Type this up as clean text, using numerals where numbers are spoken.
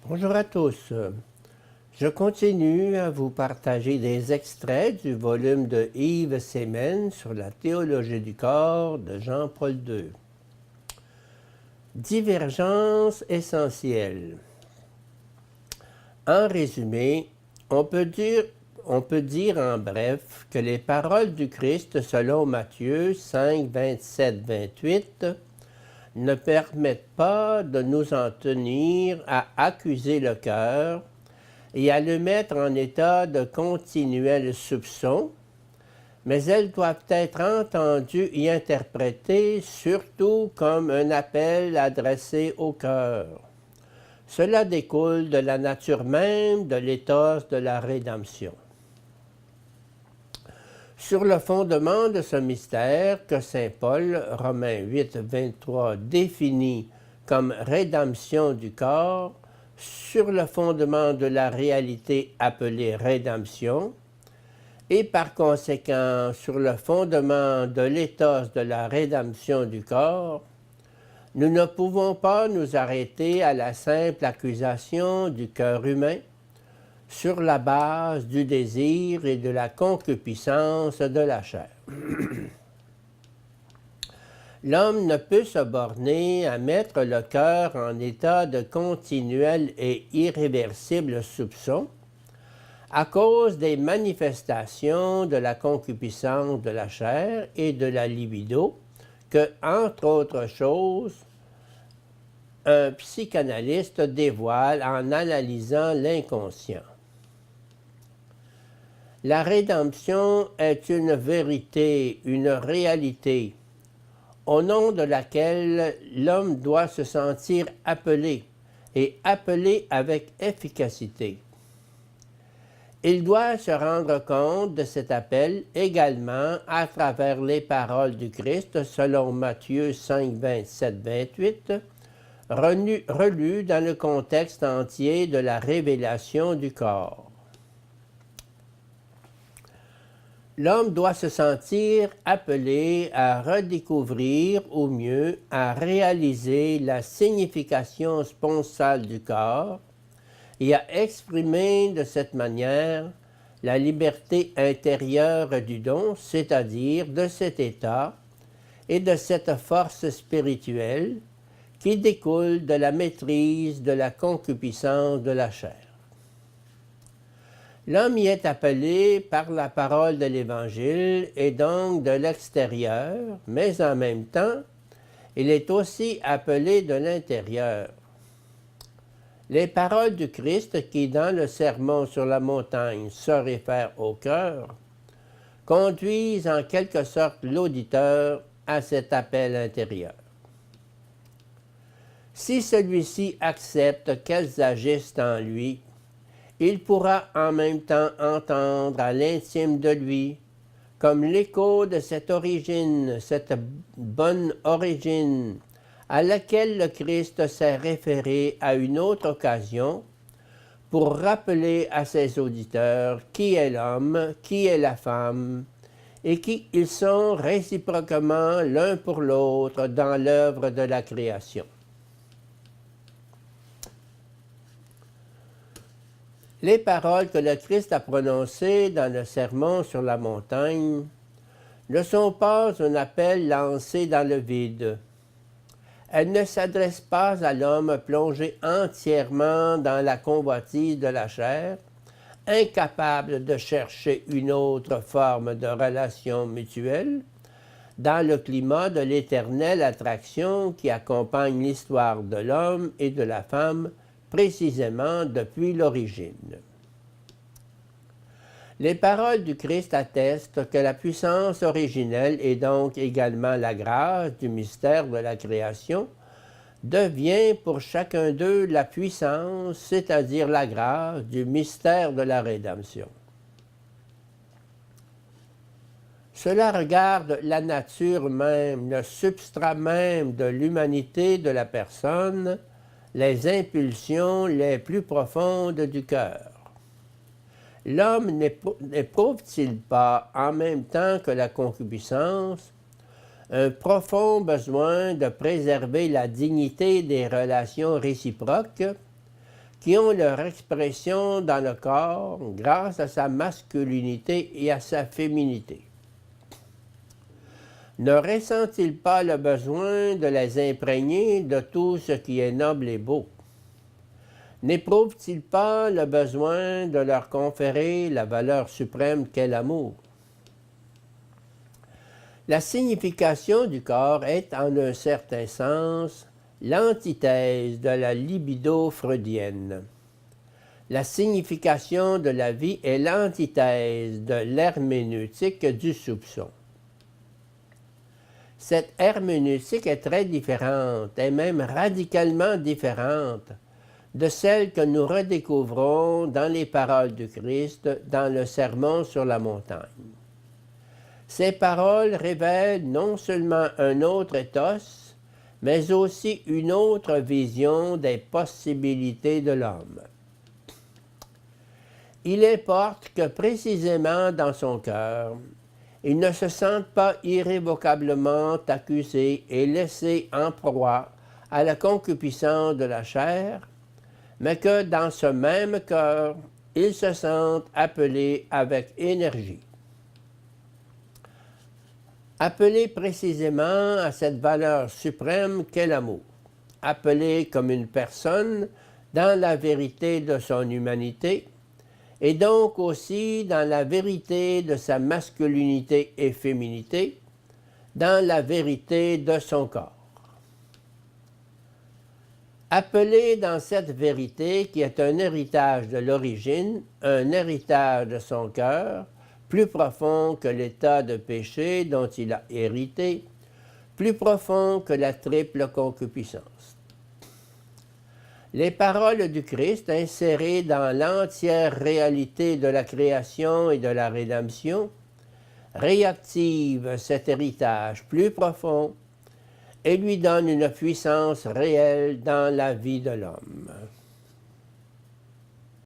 Bonjour à tous. Je continue à vous partager des extraits du volume de Yves Semen sur la théologie du corps de Jean-Paul II. Divergence essentielle. En résumé, on peut dire en bref que les paroles du Christ selon Matthieu 5, 27, 28 ne permettent pas de nous en tenir à accuser le cœur et à le mettre en état de continuel soupçon, mais elles doivent être entendues et interprétées surtout comme un appel adressé au cœur. Cela découle de la nature même de l'éthos de la rédemption. Sur le fondement de ce mystère que saint Paul, Romains 8, 23, définit comme rédemption du corps, sur le fondement de la réalité appelée rédemption, et par conséquent sur le fondement de l'éthos de la rédemption du corps, nous ne pouvons pas nous arrêter à la simple accusation du cœur humain sur la base du désir et de la concupiscence de la chair. L'homme ne peut se borner à mettre le cœur en état de continuel et irréversible soupçon à cause des manifestations de la concupiscence de la chair et de la libido que, entre autres choses, un psychanalyste dévoile en analysant l'inconscient. La rédemption est une vérité, une réalité, au nom de laquelle l'homme doit se sentir appelé, et appelé avec efficacité. Il doit se rendre compte de cet appel également à travers les paroles du Christ selon Matthieu 5, 27, 28, relues dans le contexte entier de la révélation du corps. L'homme doit se sentir appelé à redécouvrir, ou mieux, à réaliser la signification sponsale du corps et à exprimer de cette manière la liberté intérieure du don, c'est-à-dire de cet état et de cette force spirituelle qui découle de la maîtrise de la concupiscence de la chair. L'homme y est appelé par la parole de l'Évangile et donc de l'extérieur, mais en même temps, il est aussi appelé de l'intérieur. Les paroles du Christ qui, dans le sermon sur la montagne, se réfèrent au cœur, conduisent en quelque sorte l'auditeur à cet appel intérieur. Si celui-ci accepte qu'elles agissent en lui, il pourra en même temps entendre à l'intime de lui, comme l'écho de cette origine, cette bonne origine, à laquelle le Christ s'est référé à une autre occasion, pour rappeler à ses auditeurs qui est l'homme, qui est la femme, et qui ils sont réciproquement l'un pour l'autre dans l'œuvre de la création. Les paroles que le Christ a prononcées dans le sermon sur la montagne ne sont pas un appel lancé dans le vide. Elles ne s'adressent pas à l'homme plongé entièrement dans la convoitise de la chair, incapable de chercher une autre forme de relation mutuelle, dans le climat de l'éternelle attraction qui accompagne l'histoire de l'homme et de la femme précisément depuis l'origine. Les paroles du Christ attestent que la puissance originelle et donc également la grâce du mystère de la création devient pour chacun d'eux la puissance, c'est-à-dire la grâce du mystère de la rédemption. Cela regarde la nature même, le substrat même de l'humanité de la personne, les impulsions les plus profondes du cœur. L'homme n'éprouve-t-il pas, en même temps que la concupiscence, un profond besoin de préserver la dignité des relations réciproques qui ont leur expression dans le corps grâce à sa masculinité et à sa féminité. Ne ressent-il pas le besoin de les imprégner de tout ce qui est noble et beau? N'éprouve-t-il pas le besoin de leur conférer la valeur suprême qu'est l'amour? La signification du corps est, en un certain sens, l'antithèse de la libido freudienne. La signification de la vie est l'antithèse de l'herméneutique du soupçon. Cette herméneutique est très différente, et même radicalement différente, de celle que nous redécouvrons dans les paroles du Christ dans le Sermon sur la montagne. Ces paroles révèlent non seulement un autre ethos, mais aussi une autre vision des possibilités de l'homme. Il importe que précisément dans son cœur, il ne se sente pas irrévocablement accusé et laissé en proie à la concupiscence de la chair, mais que dans ce même cœur, il se sente appelé avec énergie. Appelé précisément à cette valeur suprême qu'est l'amour, appelé comme une personne dans la vérité de son humanité, et donc aussi dans la vérité de sa masculinité et féminité, dans la vérité de son corps. Appelé dans cette vérité qui est un héritage de l'origine, un héritage de son cœur, plus profond que l'état de péché dont il a hérité, plus profond que la triple concupiscence. Les paroles du Christ insérées dans l'entière réalité de la création et de la rédemption réactivent cet héritage plus profond et lui donnent une puissance réelle dans la vie de l'homme.